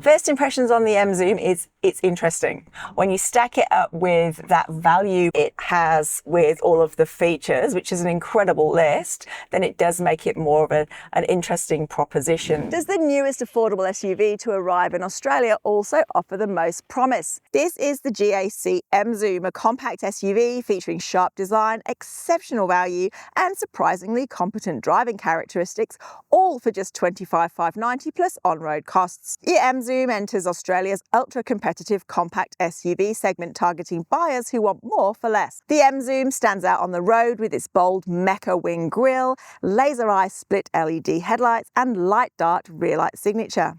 First impressions on the Emzoom is it's interesting. When you stack it up with that value it has with all of the features, which is an incredible list, then it does make it more of an interesting proposition. Does the newest affordable SUV to arrive in Australia also offer the most promise? This is the GAC Emzoom, a compact SUV featuring sharp design, exceptional value and surprisingly competent driving characteristics, all for just $25,590 plus on-road costs. The Emzoom enters Australia's ultra-competitive compact SUV segment, targeting buyers who want more for less. The Emzoom stands out on the road with its bold mecha wing grille, laser eye split LED headlights and light dart rear light signature.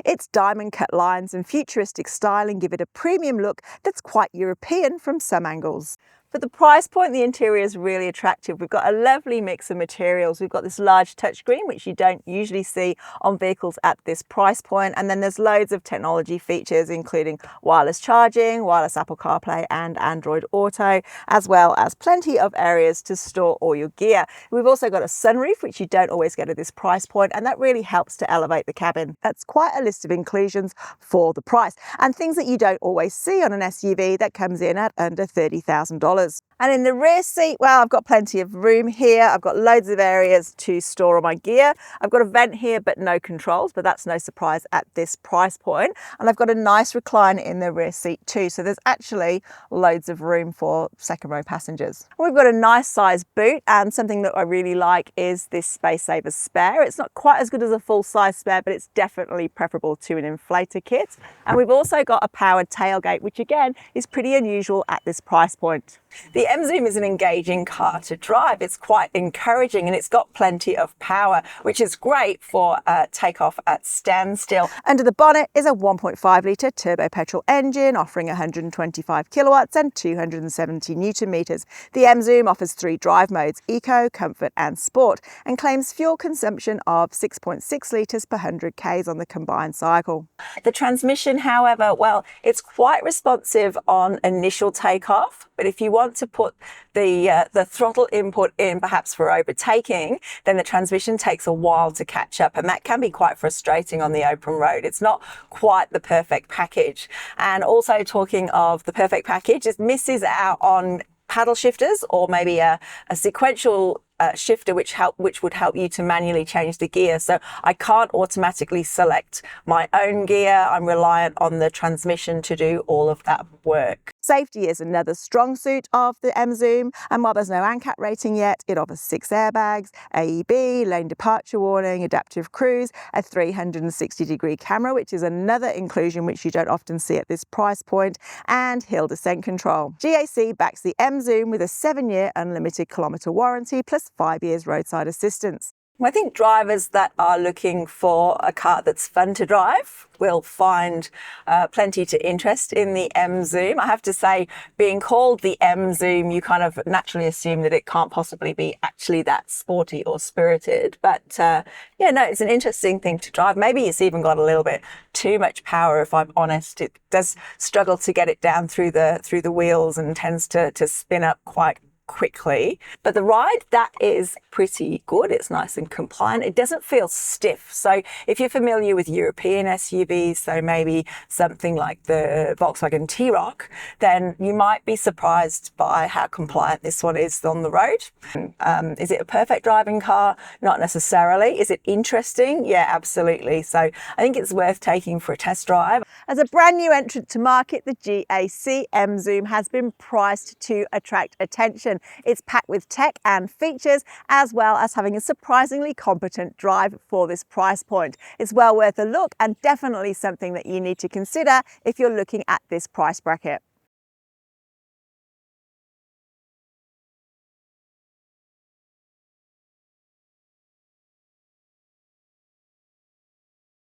Its diamond cut lines and futuristic styling give it a premium look that's quite European from some angles. For the price point, the interior is really attractive. We've got a lovely mix of materials. We've got this large touchscreen, which you don't usually see on vehicles at this price point. And then there's loads of technology features, including wireless charging, wireless Apple CarPlay and Android Auto, as well as plenty of areas to store all your gear. We've also got a sunroof, which you don't always get at this price point, and that really helps to elevate the cabin. That's quite a list of inclusions for the price, and things that you don't always see on an SUV that comes in at under $30,000. And in the rear seat, well, I've got plenty of room here. I've got loads of areas to store all my gear. I've got a vent here, but no controls, but that's no surprise at this price point. And I've got a nice recliner in the rear seat too. So there's actually loads of room for second row passengers. We've got a nice size boot, and something that I really like is this Space Saver spare. It's not quite as good as a full size spare, but it's definitely preferable to an inflator kit. And we've also got a powered tailgate, which again is pretty unusual at this price point. The Emzoom is an engaging car to drive. It's quite encouraging and it's got plenty of power, which is great for takeoff at standstill. Under the bonnet is a 1.5 litre turbo petrol engine offering 125 kilowatts and 270 newton meters. The Emzoom offers 3 drive modes: Eco, Comfort and Sport, and claims fuel consumption of 6.6 litres per 100 k's on the combined cycle. The transmission, however, well, it's quite responsive on initial takeoff, but if you want to put the throttle input in perhaps for overtaking, then the transmission takes a while to catch up, and that can be quite frustrating on the open road. It's not quite the perfect package. And also, talking of the perfect package, it misses out on paddle shifters or maybe a sequential shifter which would help you to manually change the gear. So I can't automatically select my own gear. I'm reliant on the transmission to do all of that work. Safety is another strong suit of the Emzoom, and while there's no ANCAP rating yet, it offers 6 airbags, AEB, lane departure warning, adaptive cruise, a 360-degree camera, which is another inclusion which you don't often see at this price point, and hill descent control. GAC backs the Emzoom with a 7-year unlimited kilometre warranty plus 5 years roadside assistance. I think drivers that are looking for a car that's fun to drive will find plenty to interest in the Emzoom. I have to say, being called the Emzoom, you kind of naturally assume that it can't possibly be actually that sporty or spirited. But yeah, no, it's an interesting thing to drive. Maybe it's even got a little bit too much power, if I'm honest. It does struggle to get it down through the wheels and tends to spin up quite quickly, but the ride, that is pretty good. It's nice and compliant. It doesn't feel stiff. So if you're familiar with European SUVs, so maybe something like the Volkswagen T-Roc, then you might be surprised by how compliant this one is on the road. Is it a perfect driving car? Not necessarily. Is it interesting? Yeah, absolutely. So I think it's worth taking for a test drive. As a brand new entrant to market, the GAC Emzoom has been priced to attract attention. It's packed with tech and features, as well as having a surprisingly competent drive for this price point. It's well worth a look and definitely something that you need to consider if you're looking at this price bracket.